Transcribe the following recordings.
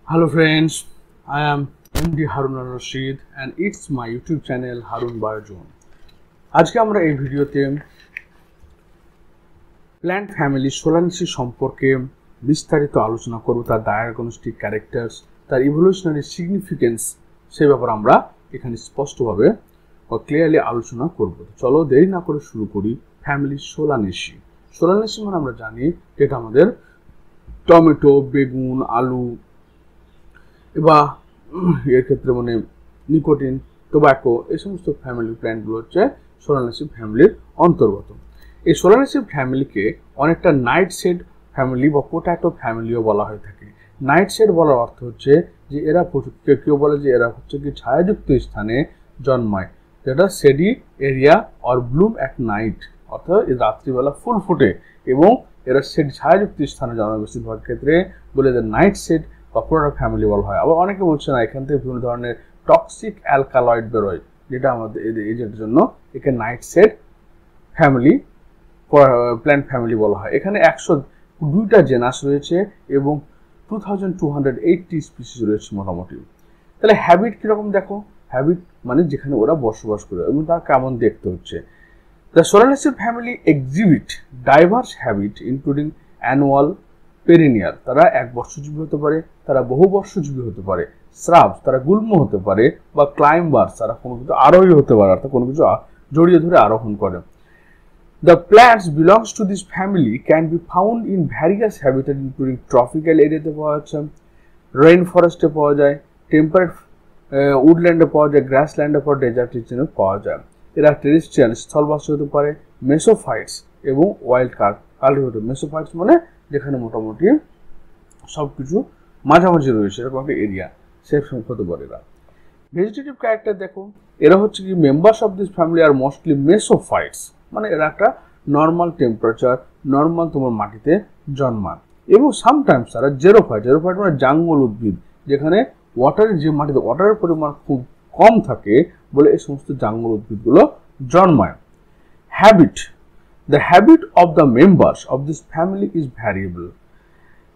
Hello friends, I am MD Harun Rashid and it's my YouTube channel Harun Biojon. আজকে আমরা এই ভিডিওতে plant family Solanaceae সম্পর্কে বিস্তারিত আলোচনা করব, তার ডায়াগনস্টিক ক্যারেক্টারস, তার ইভলিউশনারি সিগনিফিকেন্স সেই ব্যাপারে আমরা এখানে স্পষ্টভাবে ও ক্লিয়ারলি আলোচনা করব। চলো দেরি না করে শুরু করি। Family Solanaceae. সোলানেসি মানে আমরা জানি এটা আমাদের টমেটো, বেগুন, আলু বা এর ক্ষেত্রে মানে নিকোটিন, টোব্যাকো এই সমস্ত ফ্যামিলি প্ল্যান্টগুলো হচ্ছে সোলানেসি ফ্যামিলির অন্তর্গত। এই সোলানেসি ফ্যামিলিকে অনেকটা নাইট শেড ফ্যামিলি বা পোট্যাটো ফ্যামিলিও বলা হয়ে থাকে। নাইট শেড বলার অর্থ হচ্ছে যে এরা কেউ বলে যে এরা হচ্ছে কি ছায়াযুক্ত স্থানে জন্মায়, যেটা shady area or Bloom at night, অর্থাৎ রাত্রিবেলা ফুল ফুটে এবং এরা শেড ছায়াযুক্ত স্থানে জন্মায় বেশিরভাগ ক্ষেত্রে, বলে যে নাইট শেড বা পোট্যাটো ফ্যামিলি বলা হয়। আবার অনেকে বলছে না, এখান থেকে বিভিন্ন ধরনের টক্সিক অ্যালকালয়েড বেরোয়, যেটা আমাদের এদের জন্য একে nightshade family plant family বলা হয়। এখানে 102টা জেনাস রয়েছে এবং 2280 স্পিসিস রয়েছে মোটামুটি। তাহলে হ্যাবিট কিরকম দেখো, হ্যাবিট মানে যেখানে ওরা বসবাস করে এবং তার কেমন দেখতে হচ্ছে। The Solanaceae family exhibit diverse habit including annual, perennial, তারা এক বর্ষজীবী হতে পারে, তারা বহু বর্ষজীবী হতে পারে, শ্রাবস, তারা গুল্ম হতে পারে, বা ক্লাইম্বার্স, তারা কোনো কিছু আরোহী হতে পারে, অর্থাৎ কোনো কিছু জড়িয়ে ধরে আরোহণ করে। The plants belongs to this family can be found in various habitats including tropical এরিয়াতে পাওয়া যাচ্ছে, রেইন ফরেস্টে পাওয়া যায়, টেম্পারেট উডল্যান্ডে পাওয়া যায়, গ্রাসল্যান্ডে পাওয়া, ডেজার্ট রিজনে পাওয়া যায়। এরা টেরেস্ট্রিয়াল স্থলবাসী হতে পারে, মেসোফাইটস এবং ওয়াইল্ড কাল্টিভেটর। মেসোফাইটস মানে যেখানে মোটামুটি সবকিছু মাঝামাঝি রয়েছে এরকম একটা এরিয়া, সে হতে পারে এরা। ভেজিটেটিভ ক্যারেক্টার দেখো, এরা হচ্ছে কি মেম্বার্স অফ দিস ফ্যামিলি আর মোস্টলি মেসোফাইটস, মানে এরা একটা নর্মাল টেম্পারেচার, নর্মাল তোমার মাটিতে জন্মায়। এবং সামটাইমস তারা জেরোফাইট, জেরোফাইট মানে জাঙ্গল উদ্ভিদ, যেখানে ওয়াটারের যে মাটিতে ওয়াটারের পরিমাণ খুব কম থাকে বলে এই সমস্ত জাঙ্গল উদ্ভিদগুলো জন্মায়। Habit, the habit of the members of this family is variable.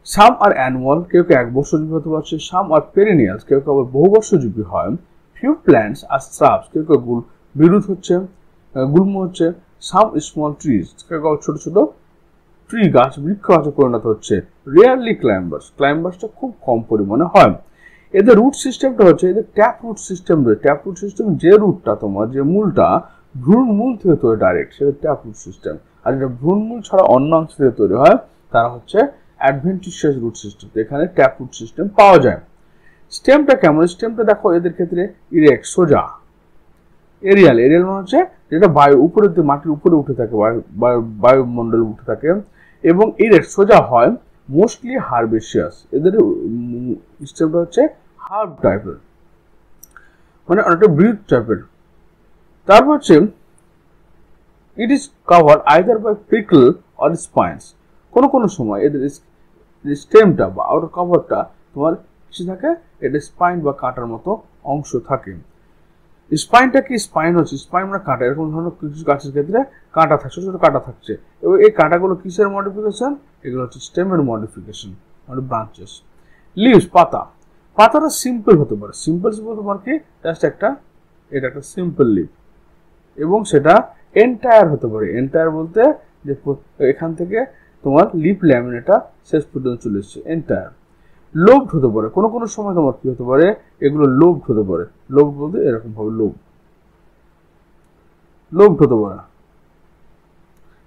Some are annual, কেউ কেউ এক বর্ষজীবী হতে পারছে, some are perennials, কেউ কেউ আবার বহু বর্ষজীবী হয়। Few plants are shrubs, কেউ কেউ বিরুৎ হচ্ছে, গুল্ম হচ্ছে। Some small trees, কেউ কেউ ছোট ছোট ট্রি গাছ, বৃক্ষ গাছে পরিণত হচ্ছে। Rarely climbers, climbers খুব কম পরিমাণে হয়। এদের রুট সিস্টেমটা হচ্ছে, এদের ট্যাপ রুট সিস্টেম রয়েছে। ট্যাপ রুট সিস্টেম যে রুটটা তোমার, যে মূলটা ভ্রূণমূল থেকে তৈরি ডাইরেক্ট, সেটা ট্যাপ রুট সিস্টেম। আর যেটা ভ্রূণমূল ছাড়া অন্য অংশ থেকে তৈরি হয় তারা হচ্ছে অ্যাডভেন্টিশিয়াস রুট সিস্টেম। এখানে ট্যাপ রুট সিস্টেম পাওয়া যায়। স্টেমটা কেমন, স্টেমটা দেখো এদের ক্ষেত্রে ইরেক্ট, সোজা। এরিয়াল, এরিয়াল মানে হচ্ছে যেটা বায়ু উপরের দিকে মাটির উপরে উঠে থাকে, বায়ুমণ্ডলে উঠে থাকে, এবং ইরেক্ট সোজা হয়। মোস্টলি হার্বেশিয়াস, এদের স্টেমটা হচ্ছে হার্ব টাইপের, মানে অনেকটা বৃহৎ টাইপের। তারপর হচ্ছে it is covered either by prickle or spines. কোনো সময় এদের স্টেমটা বা আউটার কভারটা তোমার কিছু থাকে, এটা স্পাইন বা কাঁটার মতো অংশ থাকে। স্পাইনটা কি, স্পাইন হচ্ছে স্পাইন মানে কাঁটা। এরকম ধরনের কিছু গাছের ক্ষেত্রে কাঁটা থাকছে, ছোট ছোট কাঁটা থাকছে, এবং এই কাঁটাগুলো কিসের মডিফিকেশন, এগুলো হচ্ছে স্টেমের মডিফিকেশন, মানে ব্রাঞ্চেস। লিভস, পাতা, পাতাটা সিম্পল হতে পারে। সিম্পল তোমার কি জাস্ট একটা, এটা একটা সিম্পল লিভ, এবং সেটা এন্টায়ার হতে পারে। এন্টায়ার বলতে যে এখান থেকে তোমার লিপ ল্যামিনেটা শেষ পর্যন্ত চলে এসছে, এন্টায়ার। লোভড হতে পারে, কোনো সময় তোমার কি হতে পারে, এগুলো লোভড হতে পারে। লোভড বলতে এরকম ভাবে লোভড হতে পারে,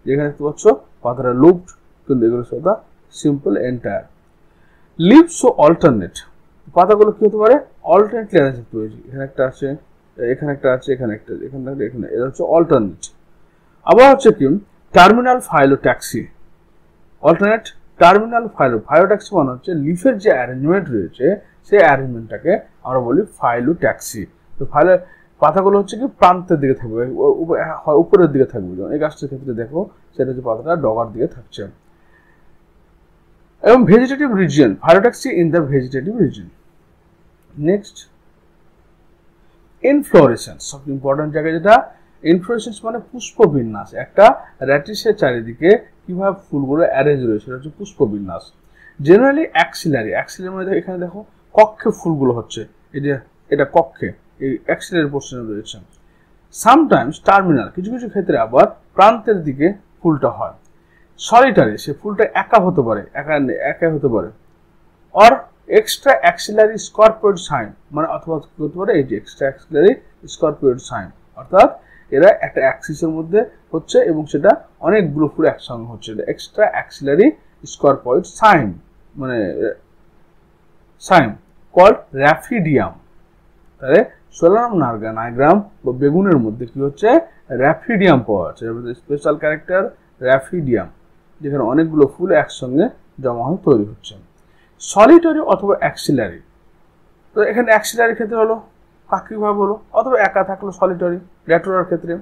যেখানে দেখতে পাচ্ছ পাতাটা লোভড, কিন্তু এগুলো সেটা সিম্পল এন্টায়ার। লিভস ও অল্টারনেট, পাতাগুলো কি হতে পারে, অল্টারনেটলি অ্যারেঞ্জ হতে হয়েছে। এখানে একটা আছে, এখানে একটা আছে, এখানে একটা, এখানে একটা, এখানে, এটা হচ্ছে অল্টারনেট। আবার হচ্ছে কি টার্মিনাল ফাইলোট্যাক্সি, অল্টারনেট টার্মিনাল ফাইলোট্যাক্সি মানে হচ্ছে লিফের যে অ্যারেঞ্জমেন্ট রয়েছে সেই অ্যারেঞ্জমেন্টটাকে আমরা বলি ফাইলোট্যাক্সি। তো পাতাগুলো হচ্ছে কি প্রান্তের দিকে থাকবে, উপরের দিকে থাকবে। যেমন এই গাছটার ক্ষেত্রে দেখো, সেটা হচ্ছে পাতাটা ডগার দিকে থাকছে। এবং vegetative region, ফাইলোট্যাক্সি in the vegetative region. Next inflorescence, সব ইম্পর্টেন্ট জায়গায় যেটা ইনফ্লোরেসেন্স মানে পুষ্পবিন্যাস। একটা র্যাটিসের চারিদিকে কিভাবে ফুলগুলো অ্যারেঞ্জ রয়েছে, সেটা হচ্ছে পুষ্পবিন্যাস। জেনারেলি অ্যাক্সিলারি, অ্যাক্সিলারি মানে এখানে দেখো কক্ষে ফুলগুলো হচ্ছে, এই যে এটা কক্ষে এই অ্যাক্সিলারি পোর্শনে রয়েছে। সামটাইমস টার্মিনাল, কিছু কিছু ক্ষেত্রে আবার প্রান্তের দিকে ফুলটা হয়। সলিটারি, সে ফুলটা একা হতে পারে, একা হতে পারে। অর এক্সট্রা অ্যাক্সিলারি স্করপিওয়েড সাইন, মানে অথবা হতে পারে এই যে এক্সট্রা অ্যাক্সিলারি স্করপিওয়েড সাইন, অর্থাৎ এরা একটা অ্যাক্সিসের মধ্যে হচ্ছে এবং সেটা অনেকগুলো ফুল একসঙ্গে হচ্ছে, এক্সট্রা অ্যাক্সিলারি স্করপিওয়েড সাইন, মানে সাইন কল্ড র্যাফিডিয়াম। তাহলে সোলানাম নাইগ্রাম বা বেগুনের মধ্যে কি হচ্ছে, র্যাফিডিয়াম পাওয়া যাচ্ছে, স্পেশাল ক্যারেক্টার র্যাফিডিয়াম, যেখানে অনেকগুলো ফুল একসঙ্গে জমা হয়ে তৈরি হচ্ছে। সলিটারি অথবা অ্যাক্সিলারি, তো এখানে অ্যাক্সিলারি ক্ষেত্রে হলো পাক্ষিকভাবে হলো, অথবা একা থাকলো সলিটারি। ড্যাটোরার ক্ষেত্রে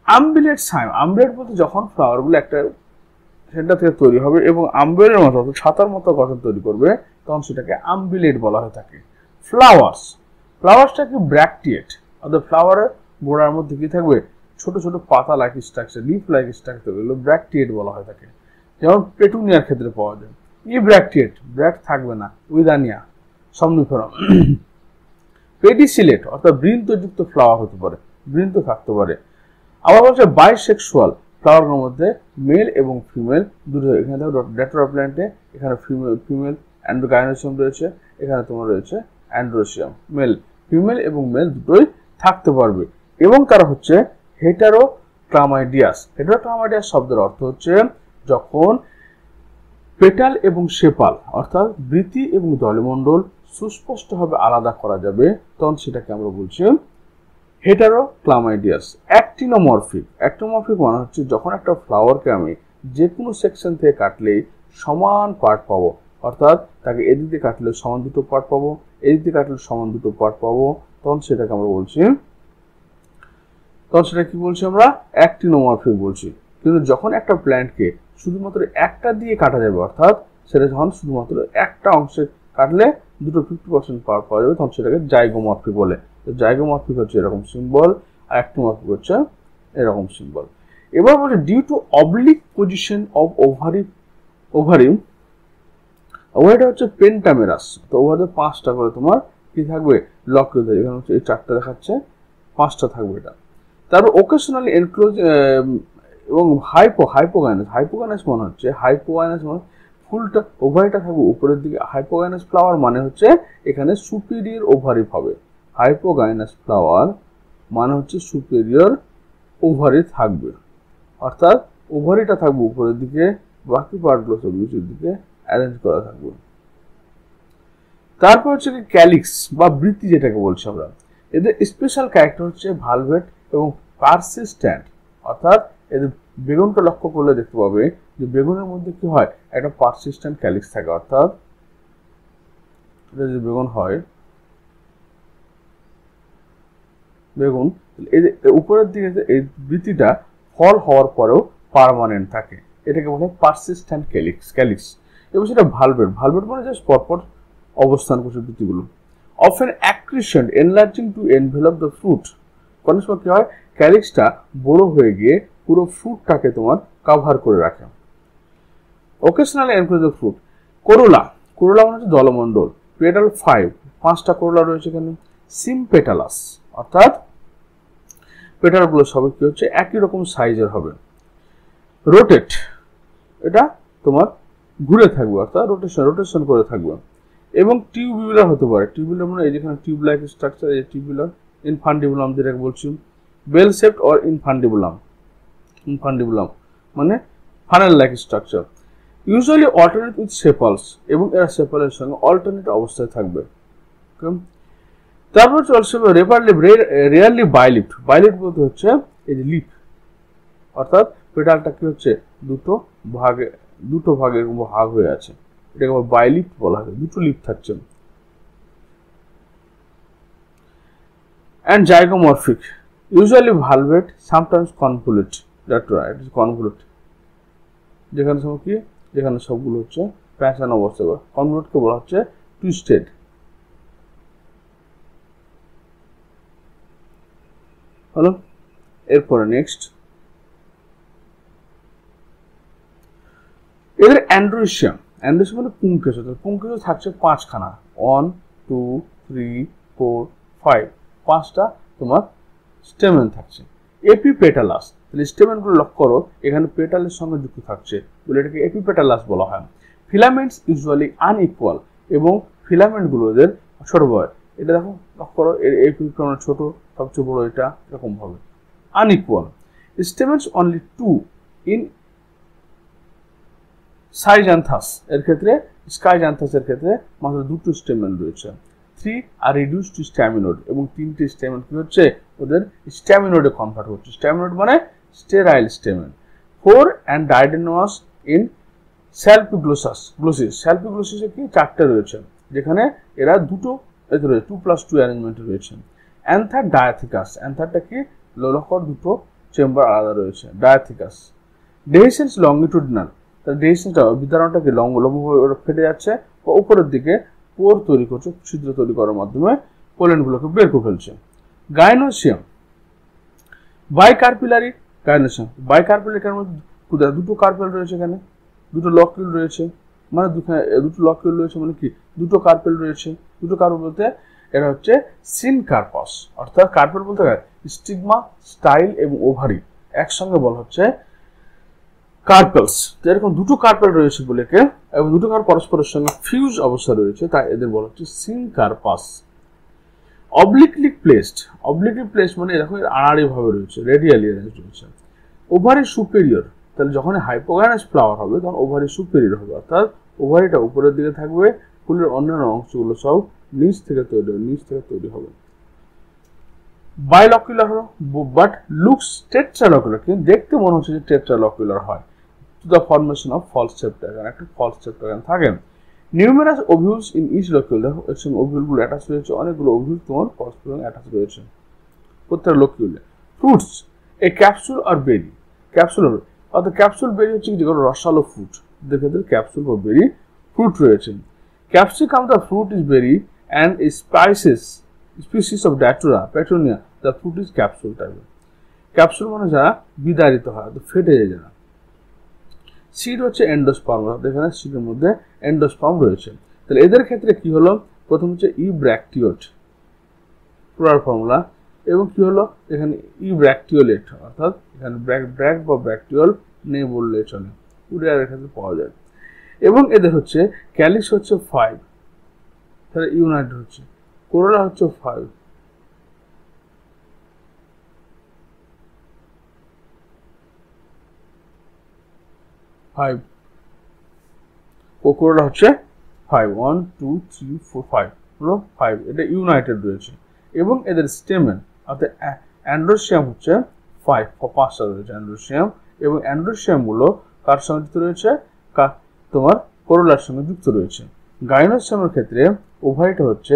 আম্বিলেট সাইম, আম্বিলেট বলতে যখন ফ্লাওয়ারগুলো একটা সেন্টার থেকে তৈরি হবে এবং আম্বেলের মতো ছাতার মতো গঠন তৈরি করবে, তখন সেটাকে আম্বিলেট বলা হয়ে থাকে। ফ্লাওয়ার্সটা কি ব্র্যাকটিয়েট, অর্থাৎ ফ্লাওয়ারের গোড়ার মধ্যে কি থাকবে, ছোট ছোট পাতা like structure, leaf like structure, এগুলো ব্র্যাকটিয়েট বলা হয়ে থাকে। যেমন পেটুনিয়ার ক্ষেত্রে পাওয়া যায়। ব্র্যাকটিয়েট, ব্র্যাক থাকবে না, উইদানিয়া, সমনিফেরাম। পেডিসিলেট অর্থাৎ বৃন্তযুক্ত ফ্লাওয়ার হতে পারে, বৃন্ত থাকতে পারে। আবার বলছে বাইসেক্সুয়াল, ফ্লাওয়ারের মধ্যে মেল এবং ফিমেল দুটো, এখানে দেখো ড্যাটোরা প্ল্যান্টে এখানে ফিমেল অ্যান্ড্রোগাইনোসিয়াম রয়েছে, এখানে তোমার রয়েছে অ্যান্ড্রোসিয়াম, ফিমেল এবং মেল দুটোই থাকতে পারবে। এবং তারা হচ্ছে হেটারোক্লামাইডিয়াস। হেটারোক্লামাইডিয়াস শব্দের অর্থ হচ্ছে যখন পেটাল এবং সেপাল অর্থাৎ বৃতি এবং দলমণ্ডল সুস্পষ্টভাবে আলাদা করা যাবে, তখন সেটাকে আমরা বলছি হেটারোক্লামাইডিয়াস। অ্যাক্টিনোমরফিক, অ্যাক্টিনোমরফিক মানে হচ্ছে যখন একটা ফ্লাওয়ারকে আমি যে কোনো সেকশন থেকে কাটলেই সমান পার্ট পাবো, অর্থাৎ তাকে এদিক দিয়ে কাটলে সমান দুটো পার্ট পাবো, এদিক দিয়ে কাটলে সমান দুটো পার্ট পাবো, তখন সেটাকে আমরা বলছি, তখন সেটা কি বলছি আমরা, অ্যাক্টিনোমরফিক বলছি। কিন্তু যখন একটা প্ল্যান্টকে শুধুমাত্র একটা দিয়ে কাটা যাবে, অর্থাৎ সেটা যখন শুধুমাত্র একটা অংশে কাটলে দুটো 50% পাওয়ার পাওয়া যাবে, তখন সেটাকে জাইগোমরফিক বলে। জাইগোমরফিক হচ্ছে এরকম সিম্বল, আর অ্যাক্টিনোমরফিক হচ্ছে এরকম সিম্বল। এবার বলছে due to oblique position of ওভারিটা হচ্ছে পেন্টামেরাস, তো ওভারে 5টা করে তোমার কি থাকবে, লক্ষ্য, এখানে হচ্ছে এই 4টা দেখাচ্ছে, 5টা থাকবে এটা। তারপর ওকেশনালি এনক্লোজ এবং হাইপোগাইনাস মনে হচ্ছে, হাইপোগাইনাস মানে ফুলটা ওভারিটা থাকবে উপরের দিকে। হাইপোগাইনাস ফ্লাওয়ার মানে হচ্ছে এখানে সুপিরিয়র ওভারি হবে, হাইপোগাইনাস ফ্লাওয়ার মানে হচ্ছে সুপিরিয়র ওভারি থাকবে, অর্থাৎ ওভারিটা থাকবে উপরের দিকে, বাকি পার্টগুলো সব নিচের দিকে অ্যারেঞ্জ করা থাকবে। তারপর হচ্ছে কি ক্যালিক্স বা বৃত্তি, যেটাকে বলছি আমরা। এদের স্পেশাল ক্যারেক্টার হচ্ছে ভালভেট এবং পারসিস্ট্যান্ট, অর্থাৎ এদের বেগুনটা লক্ষ্য করলে দেখতে পাবে যে বেগুনের মধ্যে কি হয়, একটা পারসিস্ট্যান্ট ক্যালিক্স থাকে, অর্থাৎ এটা যে বেগুন হয়, বেগুন এই যে উপরের দিকে এই বৃত্তিটা ফল হওয়ার পরেও পার্মানেন্ট থাকে, এটাকে বলে পারসিস্ট্যান্ট ক্যালিক্স। এবং সেটা ভালভেট মানে জাস্ট পরপর অবস্থান করছে বৃত্তিগুলো। Often accrescent enlarging to envelop the fruit, কোন সময় কি হয়, ক্যালিক্সটা বড় হয়ে গিয়ে পুরো ফ্রুটটাকে তোমার কভার করে রাখে। Occasionally enclose the fruit. Corolla মানে হচ্ছে দলমণ্ডল। পেটাল 5টা করোলা রয়েছে এখানে। সিমপেটালাস অর্থাৎ পেটালগুলো সবই কি হচ্ছে একই রকম সাইজের হবে। রোটেট, এটা তোমার ঘুরে থাকবে, অর্থাৎ রোটেশন করে থাকবে। এবং টিউবুলার হতে পারে, টিউবুলার মানে এই যেখানে টিউব লাইক স্ট্রাকচার, এই টিউবুলার। ইনফান্ডিবুলাম যেটাকে বলছি, বেল শেপড অর ইনফান্ডিবুলাম মানে funnel like structure. Usually alternate with sepals, এবং এরা সেপালের সঙ্গে অল্টারনেট অবস্থায় থাকবে। তারপর চলছে রেয়ারলি বাইলিফট বলতে হচ্ছে এই যে লিফ, অর্থাৎ পেটালটা কি হচ্ছে দুটো ভাগে ভাগ হয়ে আছে, এটাকে আবার বাইলিফট বলা হয়, দুটো লিফ থাকছে। And zygomorphic, usually valvate, sometimes convolute, that right, convolute, যেখানে সবগুলো হচ্ছে প্যাঁচান অবস্থা। কনভলুটকে বলা হচ্ছে টুইস্টেড। হলো, এরপরে নেক্সট এদের অ্যান্ড্রোসিয়াম। অ্যান্ডোস্টিয়াম মানে পুংকেশ, পুংকেশ থাকছে 5খানা, 1 2 3 4 5, 5টা তোমার স্টেমেন থাকছে। এপিপেটালাস, তাহলে স্টেমেনগুলো লক্ষ্য করো এখানে পেটালের সঙ্গে যুক্ত থাকছে বলে এটাকে এপিপেটালাস বলা হয়। ফিলামেন্টস ইউজুয়ালি আনইকুয়াল, এবং ফিলামেন্টগুলো এদের ছোট হয়। এটা দেখো লক্ষ্য করো, এপিপেটাল ছোট, সবচেয়ে বড় এটা, এরকম ভাবে আনইকুয়াল। স্টেমেন্স অনলি 2 ইন সাইজান্থাস, এর ক্ষেত্রে স্কাইজান্থাসের ক্ষেত্রে মাত্র 2টো স্টেমেন রয়েছে। 3 আর রিডিউস টু স্ট্যামিনোড, এবং 3টে স্টেমেন কি হচ্ছে ওদের স্ট্যামিনোডে কনভার্ট হচ্ছে। স্ট্যামিনোড মানে স্টেরাইল স্টেমেন। 4 অ্যান্ড ডাইডেনোমাস ইন স্যালপিগ্লোসাস, স্যালপিগ্লোসিসে কি 4টে রয়েছে, যেখানে এরা দুটো এতে রয়েছে, 2+2 অ্যারেঞ্জমেন্টে রয়েছে। অ্যান্থার ডায়াথিকাস, অ্যান্থারটা কি লোলকর, দুটো চেম্বার আলাদা রয়েছে, ডায়াথিকাস। ডেহিসেন্স লংগিটিউডিনাল, তার ডেহিসেন্সটা বিতরণটা কি লম্বভাবে ফেটে যাচ্ছে বা উপরের দিকে পোর তৈরি করছে, ছিদ্র তৈরি করার মাধ্যমে পোলেনগুলোকে বের করে ফেলছে। গাইনোসিয়াম, বাইকার্পিলারি গাইনোসিয়াম, বাইকার্পিলারির মধ্যে দুটো কার্পেল রয়েছে, এখানে দুটো লকিউল রয়েছে, মানে দুটো লকিউল রয়েছে মানে কি দুটো কার্পেল রয়েছে। দুটো কার্পেল বলতে এরা হচ্ছে সিনকার্পাস, অর্থাৎ কার্পেল বলতে স্টিগমা, স্টাইল এবং ওভারি একসঙ্গে বলা হচ্ছে কার্পেলস। তো এরকম দুটো কার্পেল রয়েছে বলে এবং দুটো কার্পেল পরস্পরের সঙ্গে ফিউজ অবস্থা রয়েছে, তাই এদের বলা হচ্ছে সিনকার্পাস। অবলিকলি প্লেসড, মানে এরকম আড়াআড়ি ভাবে রয়েছে, রেডিয়ালি অ্যারেঞ্জড রয়েছে। ওভারি সুপেরিয়র, তাহলে যখন হাইপোগাইনাস ফ্লাওয়ার হবে তখন ওভারি সুপেরিয়র হবে, অর্থাৎ ওভারিটা উপরের দিকে থাকবে, ফুলের অন্যান্য অংশগুলো সব নিচ থেকে তৈরি হবে। বাইলকুলার হলো, বাট লুকস টেট্রালকুলার, কিন্তু দেখতে মনে হচ্ছে যে টেট্রালকুলার হয়। To the formation of false septum, একটা ফলস সেপ্টাগান থাকে। Numerous ovules in each locule, দেখো এর সঙ্গে ওভিউলগুলো অ্যাটাচ রয়েছে, অনেকগুলো ওভিউল তোমার পরস্পর অ্যাটাচ রয়েছে প্রত্যেকটা লকিউলে। ফ্রুটস, এ ক্যাপসুল আর বেরি, ক্যাপসুল হবে, অর্থাৎ ক্যাপসুল বেরি হচ্ছে যেগুলো রসালো ফ্রুট, দেখে ক্যাপসুল বা বেরি ফ্রুট রয়েছে। Capsicum, the fruit is berry and species of datura petunia, the fruit is capsule টাইপের। ক্যাপসুল মানে যারা বিদারিত হয়, ফেটে যায় যারা। সিড হচ্ছে এন্ডোস্পার্ম, এখানে সিডের মধ্যে এন্ডোস্পার্ম রয়েছে। তাহলে এদের ক্ষেত্রে কি হলো, প্রথম হচ্ছে ইব্র্যাকটিওট পুরার ফর্মুলা, এবং কি হলো এখানে ইব্র্যাকটিওলেট, অর্থাৎ এখানে ব্র্যাক বা ব্র্যাকটিওল নেই বললে চলে, উড়িয়ার ক্ষেত্রে পাওয়া যায়। এবং এদের হচ্ছে ক্যালিস হচ্ছে 5, তাহলে ইউনাইটেড হচ্ছে, কোরোলা হচ্ছে 5, কোরোলা হচ্ছে 5, 1 2 3 4 5 হলো 5, এটা ইউনাইটেড রয়েছে। এবং এদের স্টেমেন অর্থাৎ অ্যান্ড্রোসিয়াম হচ্ছে 5টা রয়েছে অ্যান্ড্রোসিয়াম, এবং অ্যান্ড্রোসিয়াম গুলো কার সঙ্গে যুক্ত রয়েছে, তোমার কোরোলার সঙ্গে যুক্ত রয়েছে। গাইনোসিয়ামের ক্ষেত্রে ওভারিটা হচ্ছে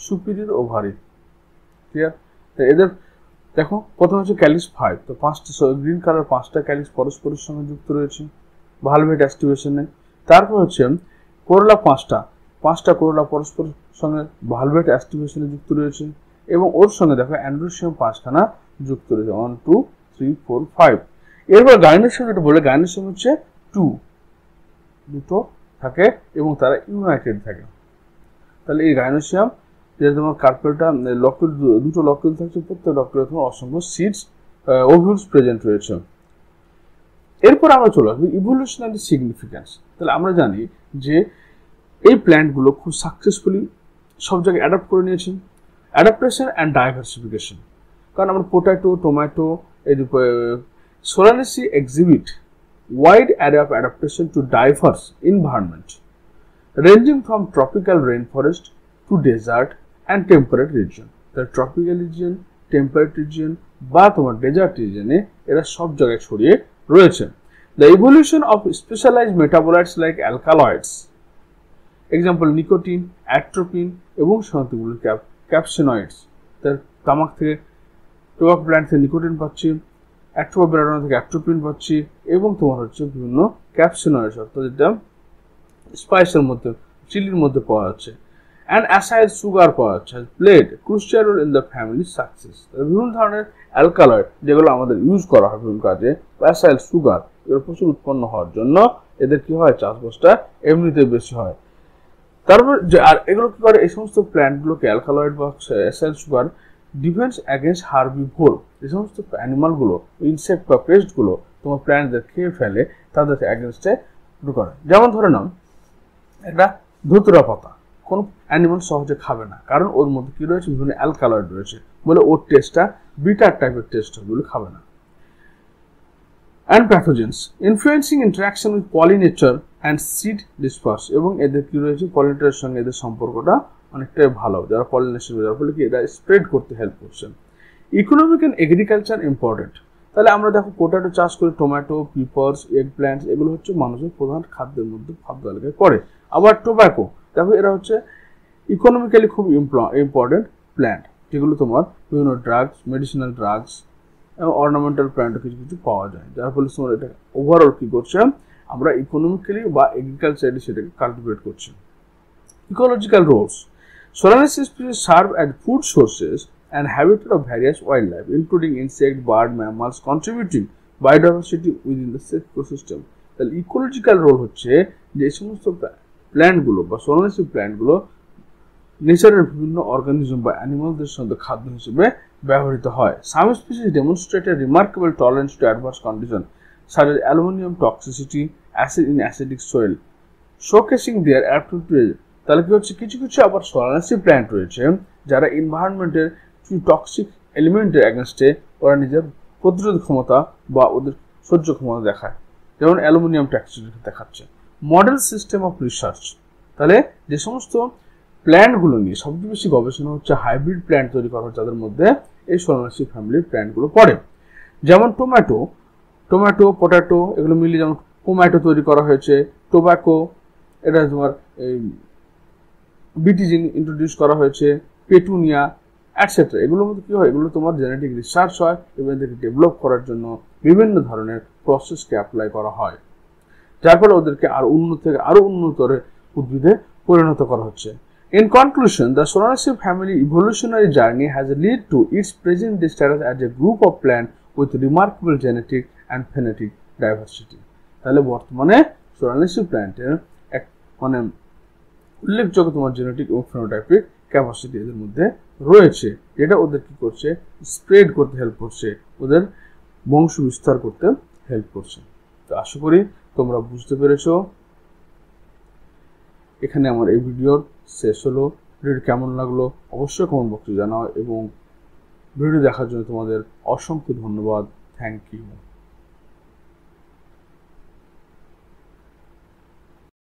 সুপিরিয়র ওভারি, ক্লিয়ার। এদের দেখো প্রথম হচ্ছে ক্যালিস 5, তো 5টা গ্রিন কালার 5টা ক্যালিস পরস্পরের সঙ্গে যুক্ত রয়েছে ভালভেট অ্যাক্টিভেশনে। তারপর হচ্ছে কোরোলা 5টা কোরোলা পরস্পর সঙ্গে ভালভেট অ্যাক্টিভেশনে যুক্ত রয়েছে, এবং ওর সঙ্গে দেখো অ্যান্ড্রোসিয়াম 5খানা যুক্ত রয়েছে, 1 2 3 4 5। এরপর গাইনোসিয়াম যেটা বলে, গাইনোসিয়াম হচ্ছে 2 থাকে এবং তারা ইউনাইটেড থাকে। তাহলে এই গাইনোসিয়াম যেটা তোমার কার্পেলটা লকিউল, দুটো লকিউল থাকছে, প্রত্যেক লকিউলে তোমার অসংখ্য সিডস ওভিউলস প্রেজেন্ট রয়েছে। এরপর আমরা চলে আসবো ইভলিউশনারি সিগনিফিক্যান্স। তাহলে আমরা জানি যে এই প্ল্যান্টগুলো খুব সাকসেসফুলি সব জায়গায় অ্যাডাপ্ট করে নিয়েছে। অ্যাডাপ্টেশন অ্যান্ড ডাইভার্সিফিকেশন, কারণ আমরা পোটাটো, tomato, Solanaceae exhibit wide area of adaptation to diverse environment ranging from tropical rainforest to desert and temperate region. The tropical region, temperate region বা তোমার ডেজার্ট রিজনে এরা সব জায়গায় ছড়িয়ে রয়েছে। The evolution of specialized metabolites like alkaloids, example nicotine, atropine এবং সন্তুগুলো ক্যাপসিনয়েডস, তার তামাক থেকে টোবাকো প্ল্যান্ট থেকে নিকোটিন পাচ্ছি, অ্যাট্রোবেরাডন থেকে অ্যাট্রোপিন পাচ্ছি, এবং তোমার হচ্ছে বিভিন্ন ক্যাপসিনয়েডস, অর্থাৎ যেটা স্পাইসের মধ্যে, চিলির মধ্যে পাওয়া যাচ্ছে। অ্যান্ড অ্যাসাইল সুগার পাওয়া যাচ্ছে, played crucial role in the family success. বিভিন্ন ধরনের অ্যালকালয়েড যেগুলো আমাদের ইউজ করা হয় বিভিন্ন কাজে, অ্যাসাইল সুগার এগুলো প্রচুর উৎপন্ন হওয়ার জন্য এদের কি হয়, চাষবাসটা এমনিতেই বেশি হয়। তারপর আর এগুলো কি করে, এই সমস্ত প্ল্যান্টগুলোকে অ্যালকালয়েড বা এসেন্স সুগার ডিফেন্স অ্যাগেন্স্ট হার্বিভোর, এই সমস্ত অ্যানিমালগুলো, ইনসেক্ট বা পেস্টগুলো তোমার প্ল্যান্টদের খেয়ে ফেলে, তাদের অ্যাগেন্স্টে করে। যেমন ধরে নাও একটা ধুতুরা পাতা কোন অ্যানিমাল সহজে খাবে না, কারণ ওর মধ্যে কি রয়েছে, বিভিন্ন অ্যালকালয়েড রয়েছে বলে ওর টেস্টটা বিটার টাইপের টেস্ট হবে বলে খাবে না। And pathogens influencing interaction with pollinator and seed disperse, এবং এদের কি রয়েছে, পলিনেটারের সঙ্গে এদের সম্পর্কটা অনেকটাই ভালো, যারা পলিনেশন যার ফলে কি এরা স্প্রেড করতে হেল্প করছে। ইকোনমিক অ্যান্ড এগ্রিকালচার ইম্পর্টেন্ট, তাহলে আমরা দেখো পোটাটো চাষ করি, টমেটো, পিপার্স, এগ প্ল্যান্টস, এগুলো হচ্ছে মানুষের প্রধান খাদ্যের মধ্যে খাদ্য তালিকায় পড়ে। আবার টোব্যাকো দেখো, এরা হচ্ছে ইকোনমিক্যালি খুব ইম্পর্টেন্ট প্ল্যান্ট, যেগুলো তোমার বিভিন্ন ড্রাগস, মেডিসিনাল ড্রাগস এবং অর্নামেন্টাল প্ল্যান্টও কিছু কিছু পাওয়া যায়, যার ফলে তোমার এটা ওভারঅল কি করছে, আমরা ইকোনমিক্যালি বা এগ্রিকালচারালি সেটাকে কাল্টিভেট করছি। Ecological roles, Solanaceous species serve as food sources and habitat of various wildlife, including insect, bird, mammals, contributing biodiversity within the ecosystem. তাহলে ইকোলজিক্যাল রোল হচ্ছে যে সমস্ত প্ল্যান্টগুলো বা সোলানেসিস প্ল্যান্টগুলো নেচারের বিভিন্ন অর্গানিজম বা অ্যানিমালদের সঙ্গে খাদ্য হিসেবে ব্যবহৃত হয়। Some species demonstrate a remarkable tolerance to adverse conditions such as aluminum toxicity, acid in acidic soil, showcasing their aptitude. তাহলে কি হচ্ছে, কিছু কিছু আবার সোলানেসিস প্ল্যান্ট রয়েছে যারা এনভায়রনমেন্টের কিছু টক্সিক এলিমেন্টের এগেনস্টে ওরা নিজের প্রতিরোধ ক্ষমতা বা ওদের সহ্য ক্ষমতা দেখায়, যেমন অ্যালুমিনিয়াম টক্সিসিটি দেখাচ্ছে। মডেল সিস্টেম অফ রিসার্চ, তাহলে যে সমস্ত প্ল্যান্টগুলো নিয়ে সবচেয়ে বেশি গবেষণা হচ্ছে, হাইব্রিড প্ল্যান্ট তৈরি করা হচ্ছে, যাদের মধ্যে এই সোলানেসিস ফ্যামিলির প্ল্যান্টগুলো পড়ে। যেমন টমেটো, পটাটো এগুলো মিলিয়ে যেমন টমেটো তৈরি করা হয়েছে। টোব্যাকো, এটা তোমার এই বিটিজিন ইন্ট্রোডিউস করা হয়েছে, পেটুনিয়া অ্যাটসেট্রা। এগুলোর মধ্যে কী হয়, এগুলো তোমার জেনেটিক রিসার্চ হয় এবং এদেরকে ডেভেলপ করার জন্য বিভিন্ন ধরনের প্রসেসকে অ্যাপ্লাই করা হয়, যার ফলে ওদেরকে আরও উন্নত থেকে আরও উন্নতর উদ্ভিদে পরিণত করা হচ্ছে। In conclusion, the Solanaceae family evolutionary journey has led to its present day status as a group of plants with remarkable genetic and phenetic diversity. তাহলে বর্তমানে Solanaceae প্ল্যান্টের এক মানে উল্লেখযোগ্য তোমার জেনেটিক এবং ফেনোটাইপিক ক্যাপাসিটি এদের মধ্যে রয়েছে, যেটা ওদের কি করছে, স্প্রেড করতে হেল্প করছে, ওদের বংশ বিস্তার করতে হেল্প করছে। তো আশা করি তোমরা বুঝতে পেরেছো। এখানে আমার এই ভিডিওর শেষ হলো। ভিডিওটি কেমন লাগলো অবশ্যই কমেন্ট বক্সে জানাও এবং ভিডিও দেখার জন্য তোমাদের অসংখ্য ধন্যবাদ। Thank you.